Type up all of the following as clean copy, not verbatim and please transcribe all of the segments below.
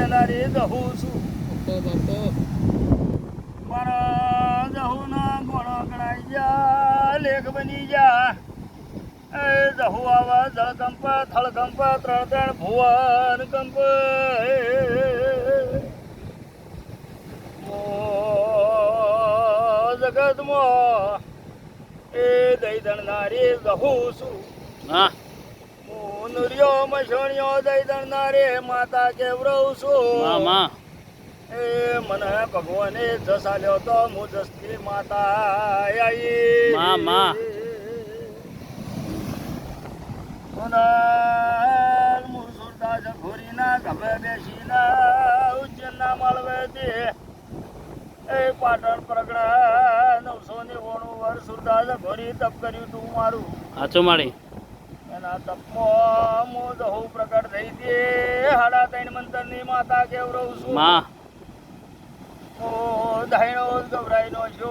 રેનારી દહુ છું બાપો મારા દહુના ગોણો ગણાઈ જા લેખ બની જા એ દહુ આવા જળકંપ થળકંપ ત્રણ ત્રણ ભુવન કંપ જગતમાં એ દૈદણ નારી દહુ છું હા નુરિયો મસણિયો દૈદણ નારી માતા કેવરવ છું મામા એ મને ભગવાને જસ આલ્યો તો હું જસથી માતા આઈ મામા સોનલ મુરસુરદાસ ઘોરીના ગભે બેસીના ઉજ્જૈનના મળવે દે એ પાટણ પ્રગડા 999 વર્ષ સુરદાસ ઘોરી તપ કર્યું તું મારું સાચું માળી એના તપમાં હું દહુ પ્રગટ થઈ દે 3.5 મંતરની માતા કેવરવ છું માં ઓ દાઈનો ગભરાઈનો છો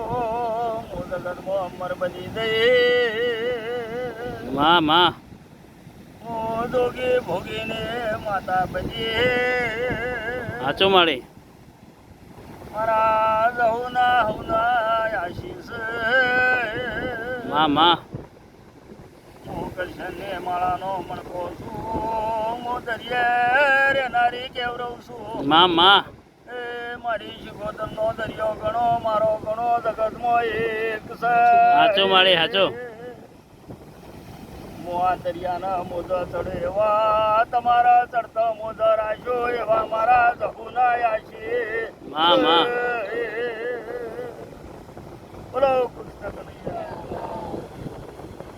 હું જગતમાં અમર બની દઈ માં હું જોગી ભોગીને માતા બની સાચું માળી મારા દહુના હવના આશીષ માં હું કૃષ્ણને માળાનો મણકો છું હું દરિયે રેનારી કેવરવ છું માં એ મારી શિકોતરનો દરિયો ગણો મારો ગણો જગતમાં એક છે સાચું માળી સાચું મોઆ દરિયાના મોજા ચડે એવા તમારા ચડતા મોજા રાશો એવા મારા જગુના આશી માં બોલો કૃષ્ણ કનૈયા